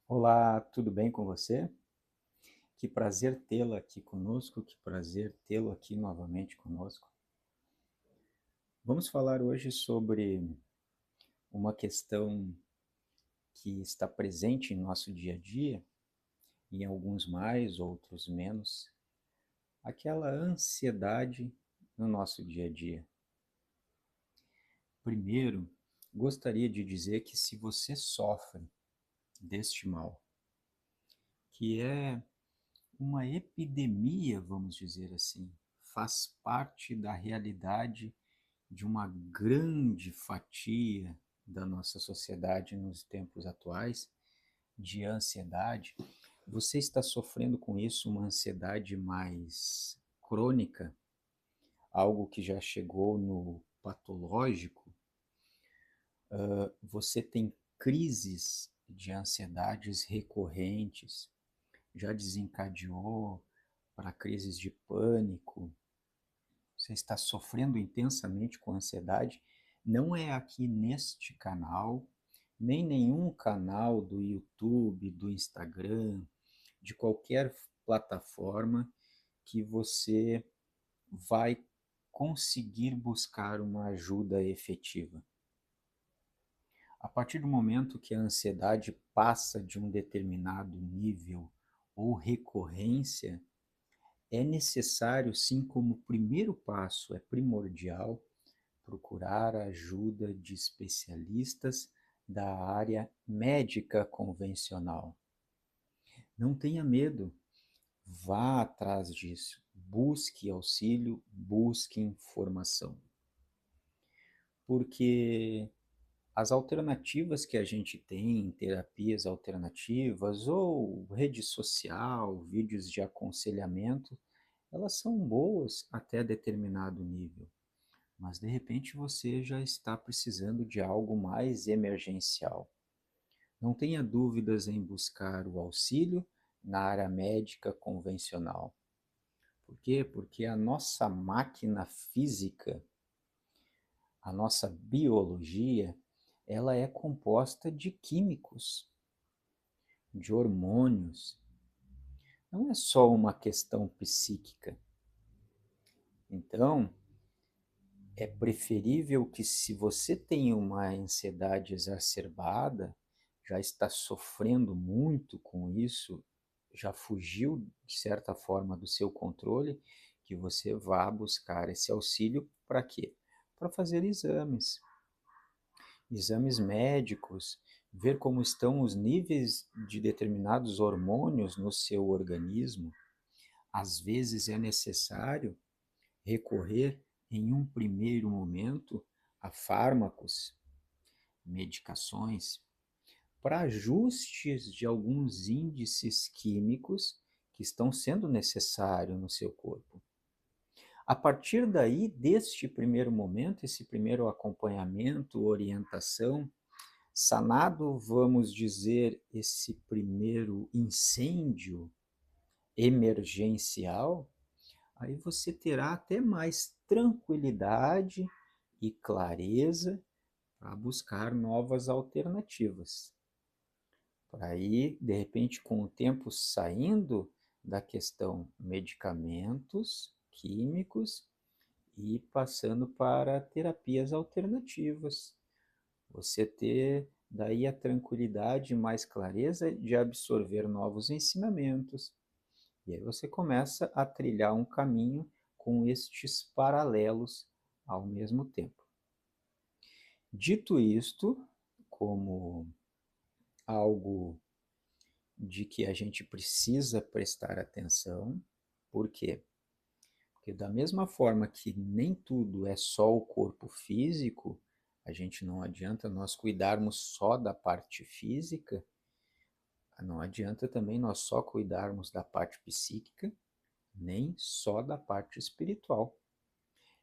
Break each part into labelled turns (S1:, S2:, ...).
S1: Olá, tudo bem com você? Que prazer tê-la aqui conosco, que prazer tê-lo aqui novamente conosco. Vamos falar hoje sobre uma questão que está presente em nosso dia a dia, em alguns mais, outros menos, aquela ansiedade no nosso dia a dia. Primeiro, gostaria de dizer que se você sofre deste mal, que é uma epidemia, vamos dizer assim, faz parte da realidade de uma grande fatia da nossa sociedade nos tempos atuais, de ansiedade. Você está sofrendo com isso uma ansiedade mais crônica, algo que já chegou no patológico. Você tem crises de ansiedades recorrentes, já desencadeou para crises de pânico, você está sofrendo intensamente com ansiedade, não é aqui neste canal, nem nenhum canal do YouTube, do Instagram, de qualquer plataforma que você vai conseguir buscar uma ajuda efetiva. A partir do momento que a ansiedade passa de um determinado nível ou recorrência, é necessário, sim, como primeiro passo, é primordial, procurar a ajuda de especialistas da área médica convencional. Não tenha medo, vá atrás disso, busque auxílio, busque informação. Porque as alternativas que a gente tem, terapias alternativas ou rede social, vídeos de aconselhamento, elas são boas até determinado nível. Mas de repente você já está precisando de algo mais emergencial. Não tenha dúvidas em buscar o auxílio na área médica convencional. Por quê? Porque a nossa máquina física, a nossa biologia, ela é composta de químicos, de hormônios. Não é só uma questão psíquica. Então, é preferível que, se você tem uma ansiedade exacerbada, já está sofrendo muito com isso, já fugiu de certa forma do seu controle, que você vá buscar esse auxílio para quê? Para fazer exames, exames médicos, ver como estão os níveis de determinados hormônios no seu organismo. Às vezes é necessário recorrer, em um primeiro momento, a fármacos, medicações, para ajustes de alguns índices químicos que estão sendo necessários no seu corpo. A partir daí, deste primeiro momento, esse primeiro acompanhamento, orientação, sanado, vamos dizer, esse primeiro incêndio emergencial, aí você terá até mais tranquilidade e clareza para buscar novas alternativas. Para aí, de repente, com o tempo saindo da questão medicamentos, químicos e passando para terapias alternativas. Você ter daí a tranquilidade e mais clareza de absorver novos ensinamentos. E aí você começa a trilhar um caminho com estes paralelos ao mesmo tempo. Dito isto, como algo de que a gente precisa prestar atenção, por quê? Porque da mesma forma que nem tudo é só o corpo físico, a gente não adianta nós cuidarmos só da parte física, não adianta também nós só cuidarmos da parte psíquica, nem só da parte espiritual.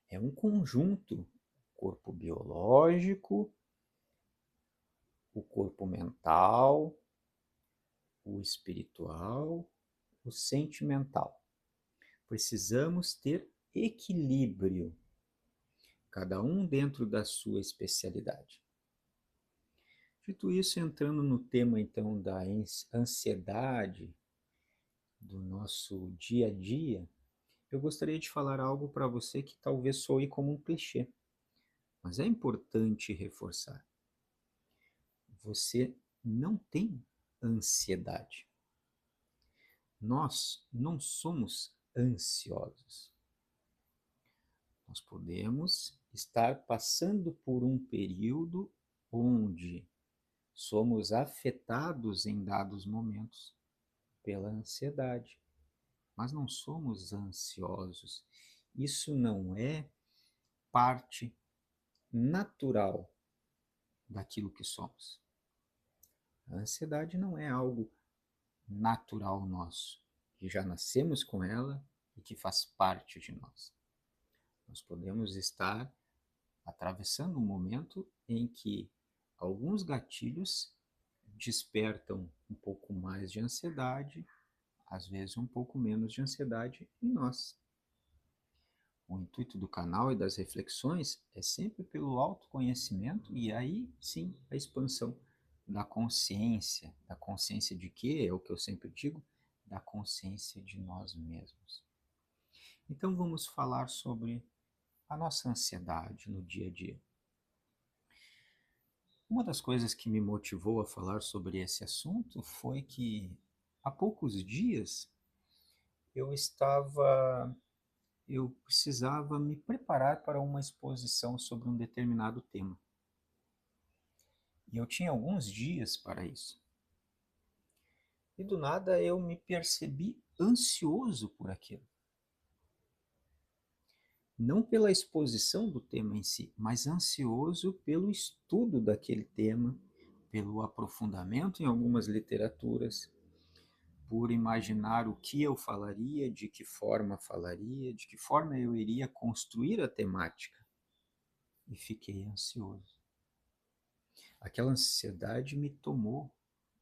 S1: É um conjunto, o corpo biológico, o corpo mental, o espiritual, o sentimental. Precisamos ter equilíbrio, cada um dentro da sua especialidade. Dito isso, entrando no tema então da ansiedade do nosso dia a dia, eu gostaria de falar algo para você que talvez soe como um clichê, mas é importante reforçar. Você não tem ansiedade. Nós não somos ansiosos. Nós podemos estar passando por um período onde somos afetados em dados momentos pela ansiedade, mas não somos ansiosos. Isso não é parte natural daquilo que somos. A ansiedade não é algo natural nosso, que já nascemos com ela e que faz parte de nós. Nós podemos estar atravessando um momento em que alguns gatilhos despertam um pouco mais de ansiedade, às vezes um pouco menos de ansiedade em nós. O intuito do canal e das reflexões é sempre pelo autoconhecimento e aí sim a expansão da consciência de quê? É o que eu sempre digo, da consciência de nós mesmos. Então vamos falar sobre a nossa ansiedade no dia a dia. Uma das coisas que me motivou a falar sobre esse assunto foi que há poucos dias eu estava eu precisava me preparar para uma exposição sobre um determinado tema. E eu tinha alguns dias para isso. E do nada eu me percebi ansioso por aquilo. Não pela exposição do tema em si, mas ansioso pelo estudo daquele tema, pelo aprofundamento em algumas literaturas, por imaginar o que eu falaria, de que forma eu iria construir a temática. E fiquei ansioso. Aquela ansiedade me tomou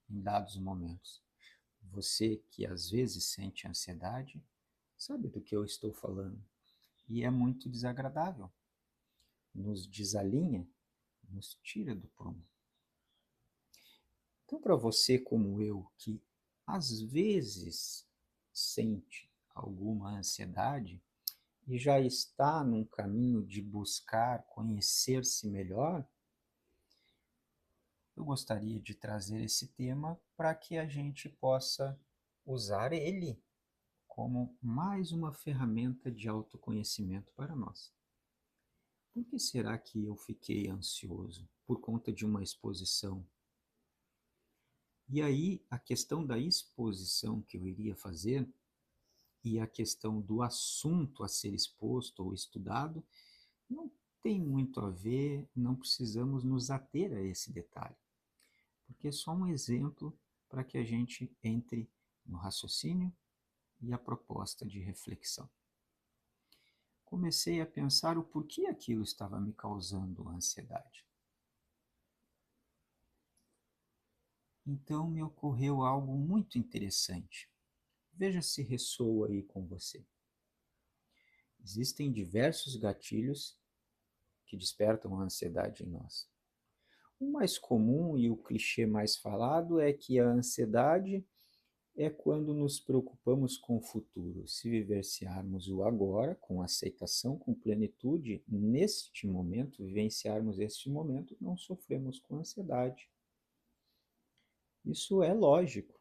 S1: em dados momentos. Você que às vezes sente ansiedade, sabe do que eu estou falando. E é muito desagradável. Nos desalinha, nos tira do prumo. Então, para você como eu, que às vezes sente alguma ansiedade e já está num caminho de buscar conhecer-se melhor, eu gostaria de trazer esse tema para que a gente possa usar ele como mais uma ferramenta de autoconhecimento para nós. Por que será que eu fiquei ansioso? Por conta de uma exposição. E aí, a questão da exposição que eu iria fazer e a questão do assunto a ser exposto ou estudado não tem muito a ver, não precisamos nos ater a esse detalhe, porque é só um exemplo para que a gente entre no raciocínio e a proposta de reflexão. Comecei a pensar o porquê aquilo estava me causando ansiedade. Então me ocorreu algo muito interessante. Veja se ressoa aí com você. Existem diversos gatilhos que despertam a ansiedade em nós. O mais comum e o clichê mais falado é que a ansiedade é quando nos preocupamos com o futuro. Se vivenciarmos o agora, com aceitação, com plenitude, neste momento, vivenciarmos este momento, não sofremos com ansiedade. Isso é lógico,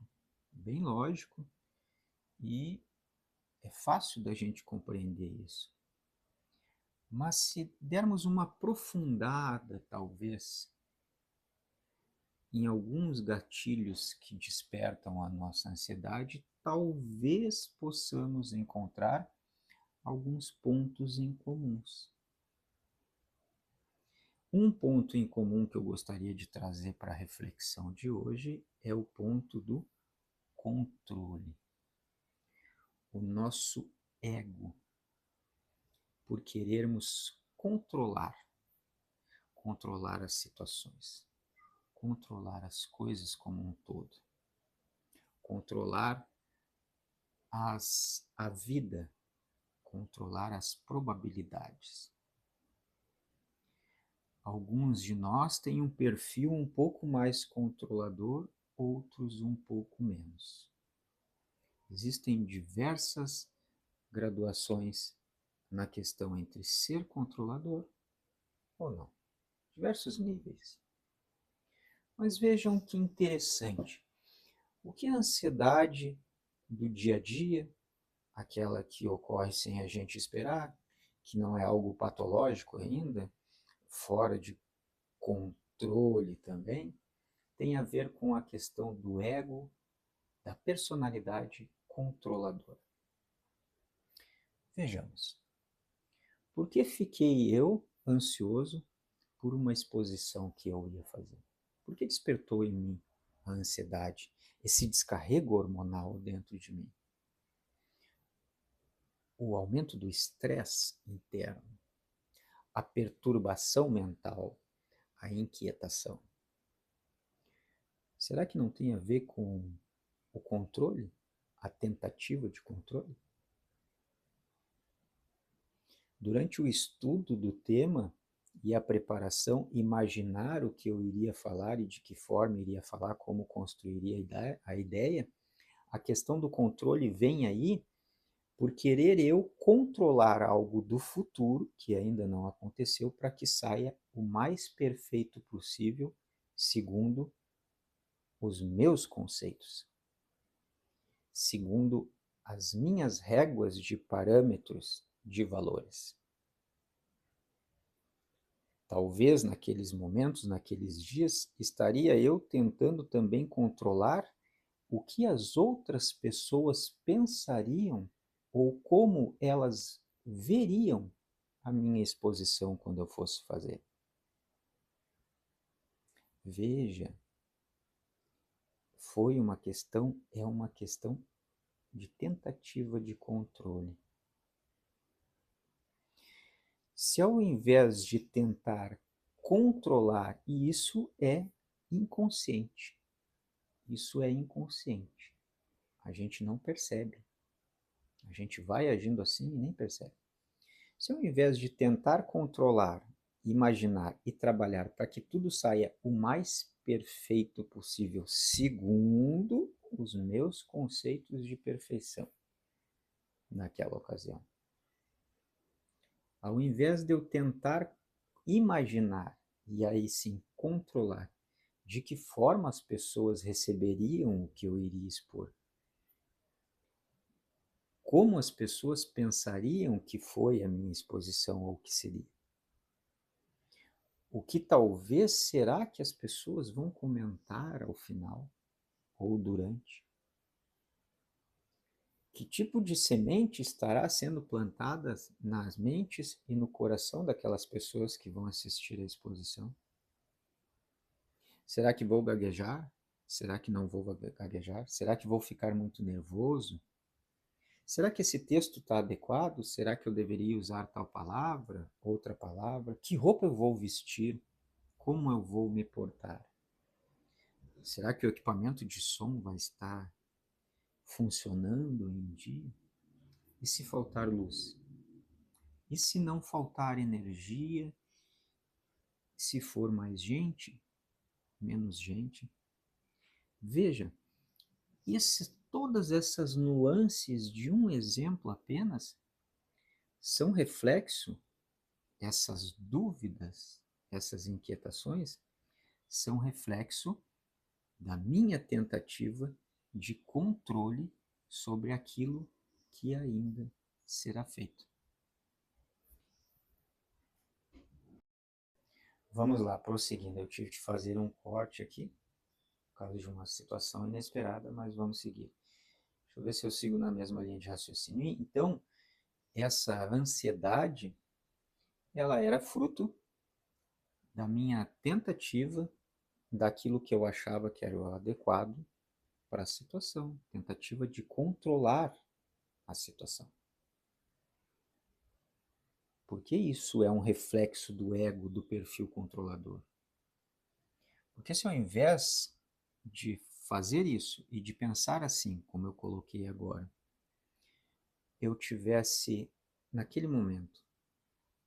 S1: bem lógico, e é fácil da gente compreender isso. Mas se dermos uma aprofundada, talvez, em alguns gatilhos que despertam a nossa ansiedade, talvez possamos encontrar alguns pontos em comuns. Um ponto em comum que eu gostaria de trazer para a reflexão de hoje é o ponto do controle. O nosso ego, por querermos controlar as situações, controlar as coisas como um todo, controlar a vida, controlar as probabilidades. Alguns de nós têm um perfil um pouco mais controlador, outros um pouco menos. Existem diversas graduações na questão entre ser controlador ou não. Diversos níveis. Mas vejam que interessante. O que a ansiedade do dia a dia, aquela que ocorre sem a gente esperar, que não é algo patológico ainda, fora de controle também, tem a ver com a questão do ego, da personalidade controladora. Vejamos. Por que fiquei eu ansioso por uma exposição que eu ia fazer? Por que despertou em mim a ansiedade, esse descarrego hormonal dentro de mim? O aumento do estresse interno, a perturbação mental, a inquietação. Será que não tem a ver com o controle, a tentativa de controle? Durante o estudo do tema e a preparação, imaginar o que eu iria falar e de que forma iria falar, como construiria a ideia, a questão do controle vem aí por querer eu controlar algo do futuro, que ainda não aconteceu, para que saia o mais perfeito possível, segundo os meus conceitos, segundo as minhas réguas de parâmetros de valores. Talvez naqueles momentos, naqueles dias, estaria eu tentando também controlar o que as outras pessoas pensariam ou como elas veriam a minha exposição quando eu fosse fazer. Veja, é uma questão de tentativa de controle. Se ao invés de tentar controlar, e isso é inconsciente, a gente não percebe, a gente vai agindo assim e nem percebe. Se ao invés de tentar controlar, imaginar e trabalhar para que tudo saia o mais perfeito possível, segundo os meus conceitos de perfeição naquela ocasião, ao invés de eu tentar imaginar e aí sim controlar de que forma as pessoas receberiam o que eu iria expor, como as pessoas pensariam que foi a minha exposição ou o que seria, o que talvez será que as pessoas vão comentar ao final ou durante, que tipo de semente estará sendo plantada nas mentes e no coração daquelas pessoas que vão assistir à exposição? Será que vou gaguejar? Será que não vou gaguejar? Será que vou ficar muito nervoso? Será que esse texto está adequado? Será que eu deveria usar tal palavra, outra palavra? Que roupa eu vou vestir? Como eu vou me portar? Será que o equipamento de som vai estar funcionando em dia? E se faltar luz? E se não faltar energia? Se for mais gente? Menos gente? Veja, todas essas nuances de um exemplo apenas são reflexo, essas dúvidas, essas inquietações, são reflexo da minha tentativa de controle sobre aquilo que ainda será feito. Vamos lá, prosseguindo. Eu tive que fazer um corte aqui, por causa de uma situação inesperada, mas vamos seguir. Deixa eu ver se eu sigo na mesma linha de raciocínio. Então, essa ansiedade, ela era fruto da minha tentativa daquilo que eu achava que era o adequado para a situação, tentativa de controlar a situação. Porque isso é um reflexo do ego, do perfil controlador. Porque se ao invés de fazer isso e de pensar assim, como eu coloquei agora, eu tivesse, naquele momento,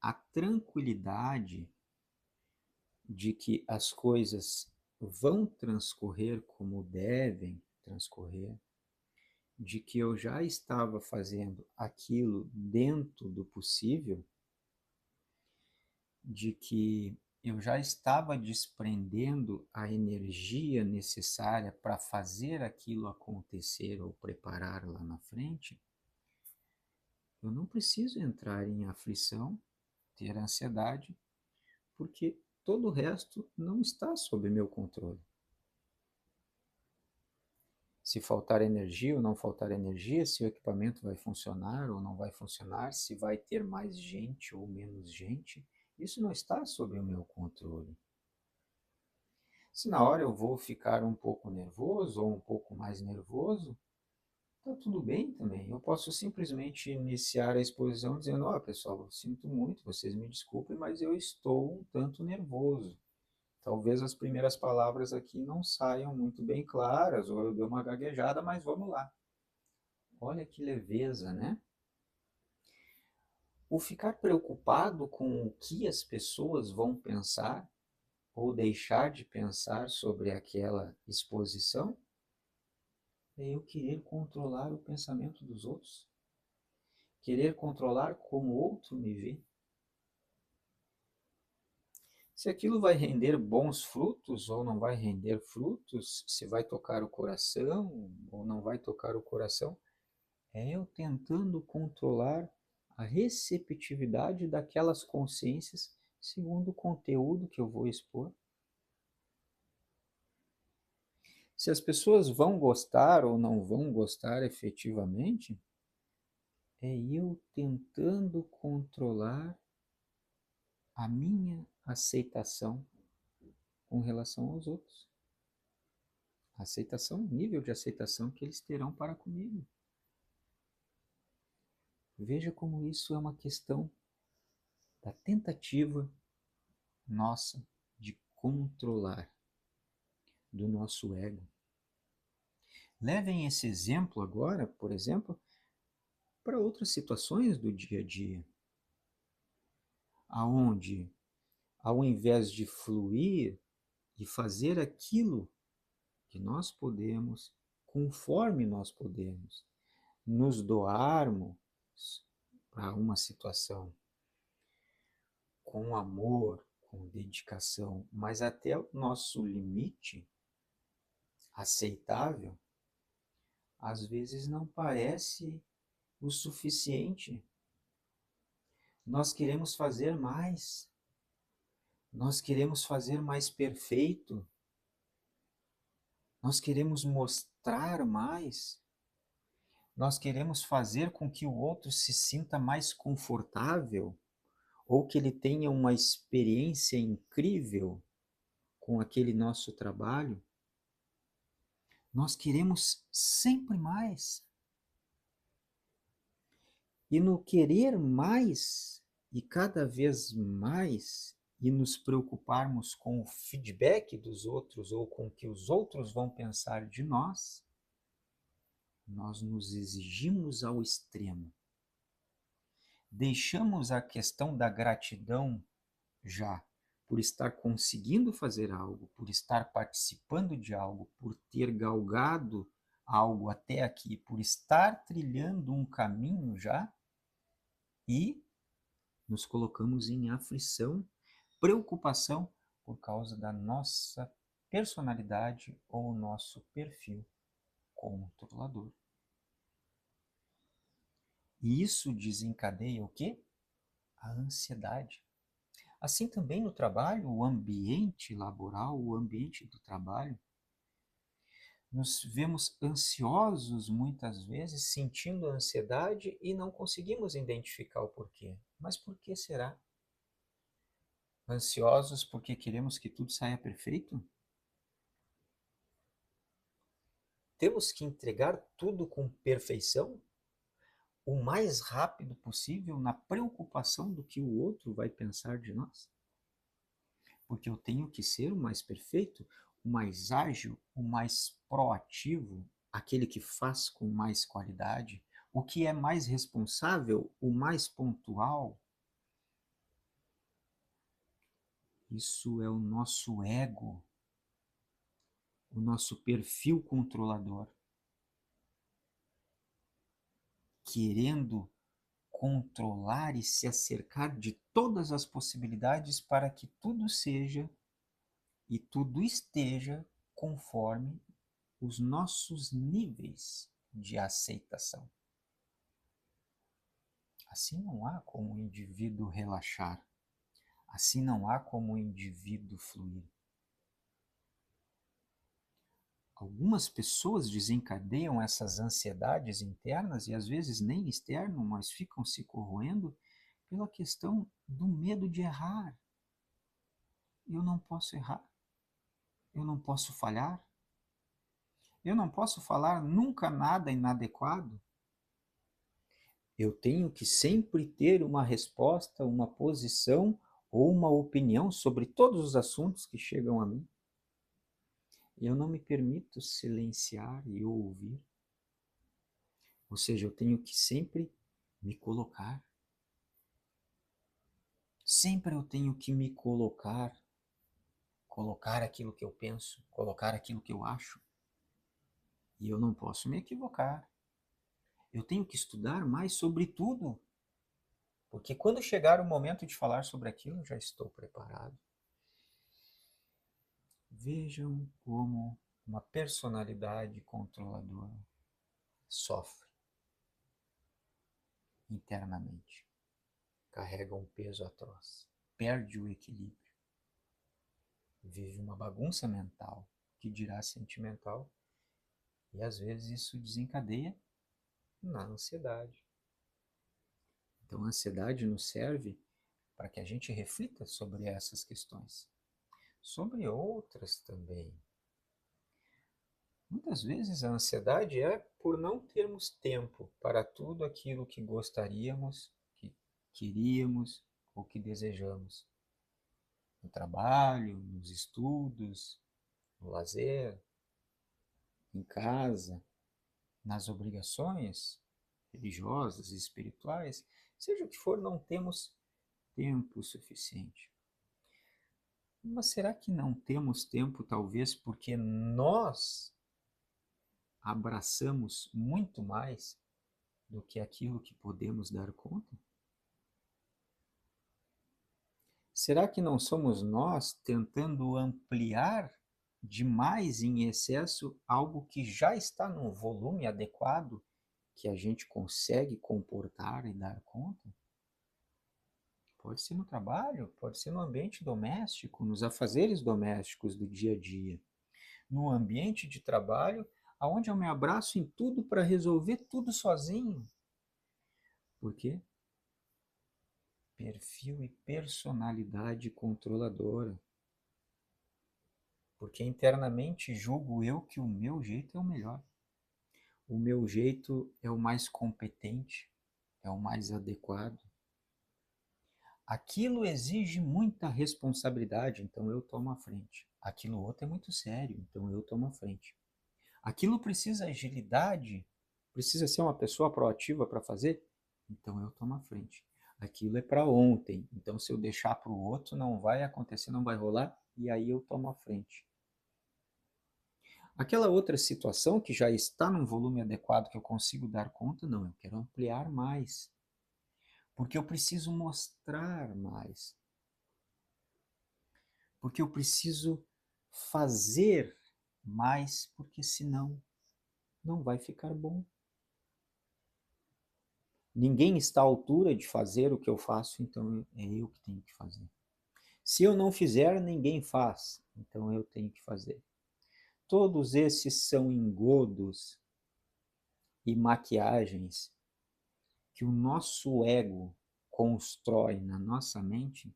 S1: a tranquilidade de que as coisas vão transcorrer como devem transcorrer, de que eu já estava fazendo aquilo dentro do possível, de que eu já estava desprendendo a energia necessária para fazer aquilo acontecer ou preparar lá na frente, eu não preciso entrar em aflição, ter ansiedade, porque todo o resto não está sob meu controle. Se faltar energia ou não faltar energia, se o equipamento vai funcionar ou não vai funcionar, se vai ter mais gente ou menos gente, isso não está sob o meu controle. Se na hora eu vou ficar um pouco nervoso ou um pouco mais nervoso, tá tudo bem também. Eu posso simplesmente iniciar a exposição dizendo: ó, pessoal, eu sinto muito, vocês me desculpem, mas eu estou um tanto nervoso. Talvez as primeiras palavras aqui não saiam muito bem claras, ou eu dei uma gaguejada, mas vamos lá. Olha que leveza, né? O ficar preocupado com o que as pessoas vão pensar ou deixar de pensar sobre aquela exposição é eu querer controlar o pensamento dos outros, querer controlar como o outro me vê. Se aquilo vai render bons frutos ou não vai render frutos, se vai tocar o coração ou não vai tocar o coração, é eu tentando controlar a receptividade daquelas consciências segundo o conteúdo que eu vou expor. Se as pessoas vão gostar ou não vão gostar efetivamente, é eu tentando controlar a minha aceitação com relação aos outros. A aceitação, o nível de aceitação que eles terão para comigo. Veja como isso é uma questão da tentativa nossa de controlar, do nosso ego. Levem esse exemplo agora, por exemplo, para outras situações do dia a dia, aonde, ao invés de fluir e fazer aquilo que nós podemos, conforme nós podemos, nos doarmos para uma situação com amor, com dedicação, mas até o nosso limite aceitável, às vezes não parece o suficiente. Nós queremos fazer mais. Nós queremos fazer mais perfeito. Nós queremos mostrar mais. Nós queremos fazer com que o outro se sinta mais confortável ou que ele tenha uma experiência incrível com aquele nosso trabalho. Nós queremos sempre mais. E no querer mais, e cada vez mais, e nos preocuparmos com o feedback dos outros ou com o que os outros vão pensar de nós, nós nos exigimos ao extremo. Deixamos a questão da gratidão já por estar conseguindo fazer algo, por estar participando de algo, por ter galgado algo até aqui, por estar trilhando um caminho já, e nos colocamos em aflição, preocupação por causa da nossa personalidade ou nosso perfil controlador. E isso desencadeia o quê? A ansiedade. Assim também no trabalho, o ambiente laboral, o ambiente do trabalho, nos vemos ansiosos muitas vezes, sentindo ansiedade e não conseguimos identificar o porquê. Mas por que será? Ansiosos porque queremos que tudo saia perfeito? Temos que entregar tudo com perfeição? O mais rápido possível, na preocupação do que o outro vai pensar de nós? Porque eu tenho que ser o mais perfeito, o mais ágil, o mais proativo, aquele que faz com mais qualidade, o que é mais responsável, o mais pontual. Isso é o nosso ego, o nosso perfil controlador, querendo controlar e se acercar de todas as possibilidades para que tudo seja e tudo esteja conforme os nossos níveis de aceitação. Assim não há como o indivíduo relaxar. Assim não há como o indivíduo fluir. Algumas pessoas desencadeiam essas ansiedades internas e às vezes nem externo, mas ficam se corroendo pela questão do medo de errar. Eu não posso errar. Eu não posso falhar. Eu não posso falar nunca nada inadequado. Eu tenho que sempre ter uma resposta, uma posição ou uma opinião sobre todos os assuntos que chegam a mim. Eu não me permito silenciar e ouvir. Ou seja, eu tenho que sempre me colocar. Sempre eu tenho que me colocar. Colocar aquilo que eu penso, colocar aquilo que eu acho. E eu não posso me equivocar. Eu tenho que estudar mais sobre tudo. Porque quando chegar o momento de falar sobre aquilo, eu já estou preparado. Vejam como uma personalidade controladora sofre internamente. Carrega um peso atroz. Perde o equilíbrio. Vive uma bagunça mental, que dirá sentimental. E às vezes isso desencadeia na ansiedade. Então a ansiedade nos serve para que a gente reflita sobre essas questões. Sobre outras também. Muitas vezes a ansiedade é por não termos tempo para tudo aquilo que gostaríamos, que queríamos ou que desejamos. No trabalho, nos estudos, no lazer, em casa, nas obrigações religiosas e espirituais, seja o que for, não temos tempo suficiente. Mas será que não temos tempo, talvez, porque nós abraçamos muito mais do que aquilo que podemos dar conta? Será que não somos nós tentando ampliar demais em excesso algo que já está num volume adequado que a gente consegue comportar e dar conta? Pode ser no trabalho, pode ser no ambiente doméstico, nos afazeres domésticos do dia a dia. No ambiente de trabalho, onde eu me abraço em tudo para resolver tudo sozinho. Por quê? Perfil e personalidade controladora. Porque internamente julgo eu que o meu jeito é o melhor. O meu jeito é o mais competente, é o mais adequado. Aquilo exige muita responsabilidade, então eu tomo a frente. Aquilo outro é muito sério, então eu tomo a frente. Aquilo precisa agilidade, precisa ser uma pessoa proativa para fazer, então eu tomo a frente. Aquilo é para ontem, então se eu deixar para o outro não vai acontecer, não vai rolar, e aí eu tomo a frente. Aquela outra situação que já está num volume adequado que eu consigo dar conta, não, eu quero ampliar mais. Porque eu preciso mostrar mais. Porque eu preciso fazer mais, porque senão não vai ficar bom. Ninguém está à altura de fazer o que eu faço, então é eu que tenho que fazer. Se eu não fizer, ninguém faz, então eu tenho que fazer. Todos esses são engodos e maquiagens que o nosso ego constrói na nossa mente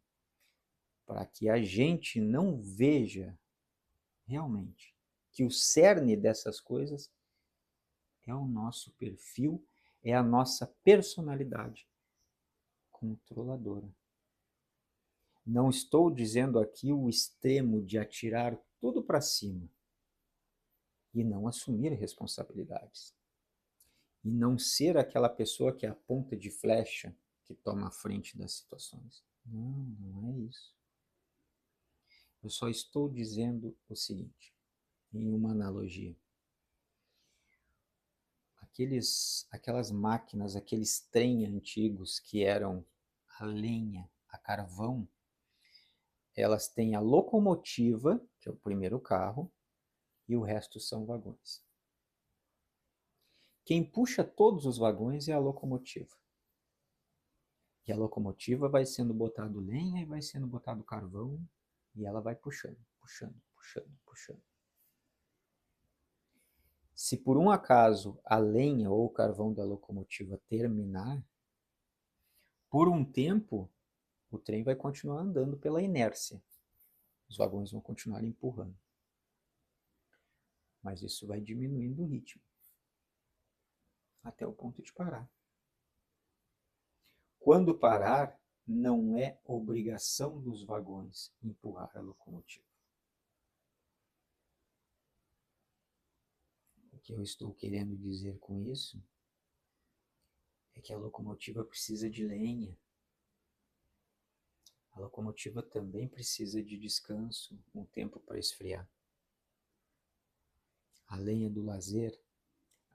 S1: para que a gente não veja realmente que o cerne dessas coisas é o nosso perfil, é a nossa personalidade controladora. Não estou dizendo aqui o extremo de atirar tudo para cima e não assumir responsabilidades. E não ser aquela pessoa que é a ponta de flecha que toma a frente das situações. Não, não é isso. Eu só estou dizendo o seguinte, em uma analogia. Aquelas máquinas, aqueles trem antigos que eram a lenha, a carvão, elas têm a locomotiva, que é o primeiro carro, e o resto são vagões. Quem puxa todos os vagões é a locomotiva. E a locomotiva vai sendo botado lenha e vai sendo botado carvão, e ela vai puxando, puxando, puxando, puxando. Se por um acaso a lenha ou o carvão da locomotiva terminar, por um tempo o trem vai continuar andando pela inércia. Os vagões vão continuar empurrando. Mas isso vai diminuindo o ritmo, até o ponto de parar. Quando parar, não é obrigação dos vagões empurrar a locomotiva. O que eu estou querendo dizer com isso é que a locomotiva precisa de lenha. A locomotiva também precisa de descanso, um tempo para esfriar. A lenha do lazer,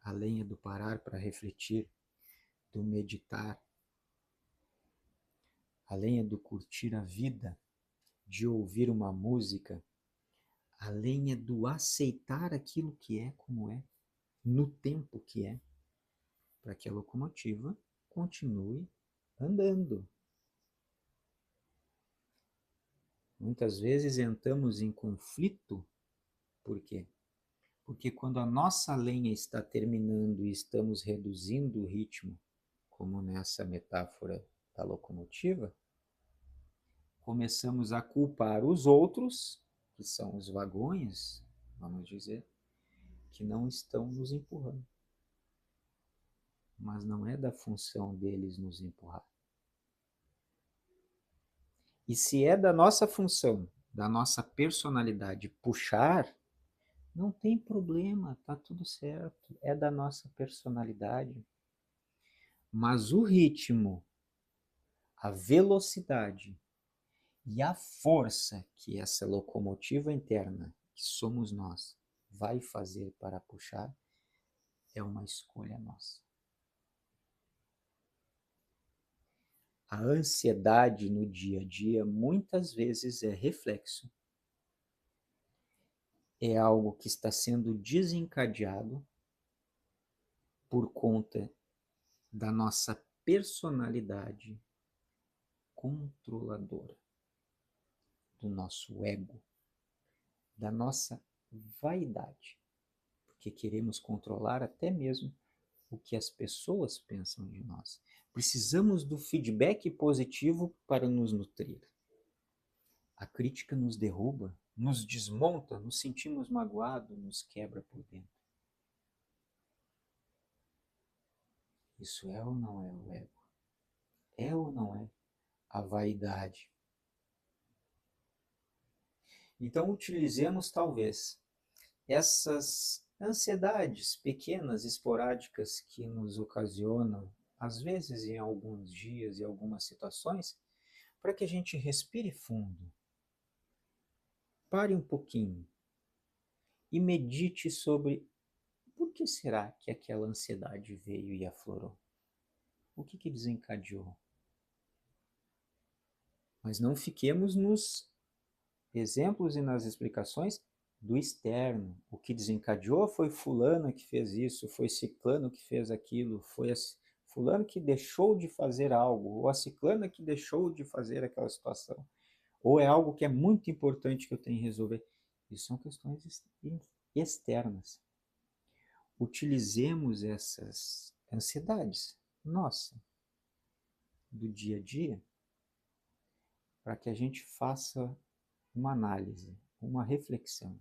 S1: a lenha do parar para refletir, do meditar, a lenha do curtir a vida, de ouvir uma música, a lenha do aceitar aquilo que é como é, no tempo que é, para que a locomotiva continue andando. Muitas vezes entramos em conflito, por quê? Porque quando a nossa lenha está terminando e estamos reduzindo o ritmo, como nessa metáfora da locomotiva, começamos a culpar os outros, que são os vagões, vamos dizer, que não estão nos empurrando. Mas não é da função deles nos empurrar. E se é da nossa função, da nossa personalidade puxar, não tem problema, tá tudo certo, é da nossa personalidade. Mas o ritmo, a velocidade e a força que essa locomotiva interna, que somos nós, vai fazer para puxar, é uma escolha nossa. A ansiedade no dia a dia muitas vezes é reflexo, é algo que está sendo desencadeado por conta da nossa personalidade controladora, do nosso ego, da nossa vaidade, porque queremos controlar até mesmo o que as pessoas pensam de nós. Precisamos do feedback positivo para nos nutrir. A crítica nos derruba, nos desmonta, nos sentimos magoados, nos quebra por dentro. Isso é ou não é o ego? É ou não é a vaidade? Então, utilizemos talvez essas ansiedades pequenas, esporádicas que nos ocasionam, às vezes em alguns dias e algumas situações, para que a gente respire fundo, pare um pouquinho e medite sobre por que será que aquela ansiedade veio e aflorou? O que desencadeou? Mas não fiquemos nos exemplos e nas explicações do externo. O que desencadeou foi fulano que fez isso, foi ciclano que fez aquilo, foi fulano que deixou de fazer algo, ou a ciclana que deixou de fazer aquela situação. Ou é algo que é muito importante que eu tenho que resolver. Isso são questões externas. Utilizemos essas ansiedades, nossa, do dia a dia, para que a gente faça uma análise, uma reflexão.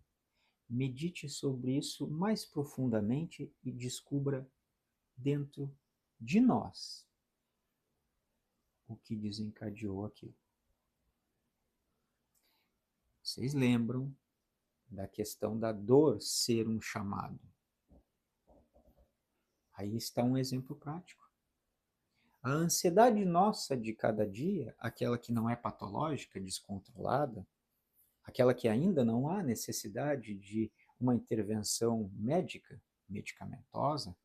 S1: Medite sobre isso mais profundamente e descubra dentro de nós o que desencadeou aquilo. Vocês lembram da questão da dor ser um chamado? Aí está um exemplo prático. A ansiedade nossa de cada dia, aquela que não é patológica, descontrolada, aquela que ainda não há necessidade de uma intervenção médica, medicamentosa,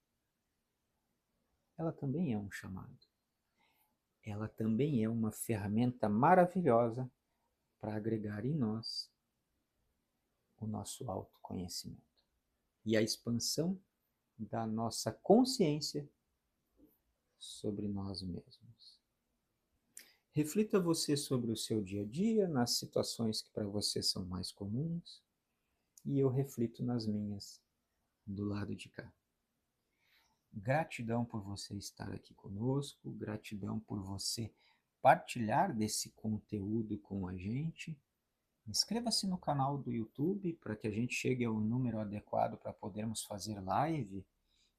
S1: ela também é um chamado. Ela também é uma ferramenta maravilhosa para agregar em nós o nosso autoconhecimento e a expansão da nossa consciência sobre nós mesmos. Reflita você sobre o seu dia a dia, nas situações que para você são mais comuns, e eu reflito nas minhas, do lado de cá. Gratidão por você estar aqui conosco, gratidão por você partilhar desse conteúdo com a gente. Inscreva-se no canal do YouTube para que a gente chegue ao número adequado para podermos fazer live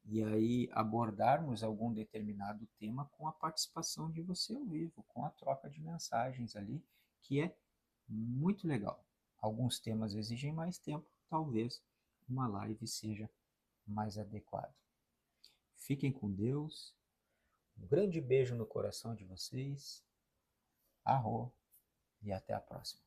S1: e aí abordarmos algum determinado tema com a participação de você ao vivo, com a troca de mensagens ali, que é muito legal. Alguns temas exigem mais tempo, talvez uma live seja mais adequada. Fiquem com Deus, um grande beijo no coração de vocês, arro, e até a próxima.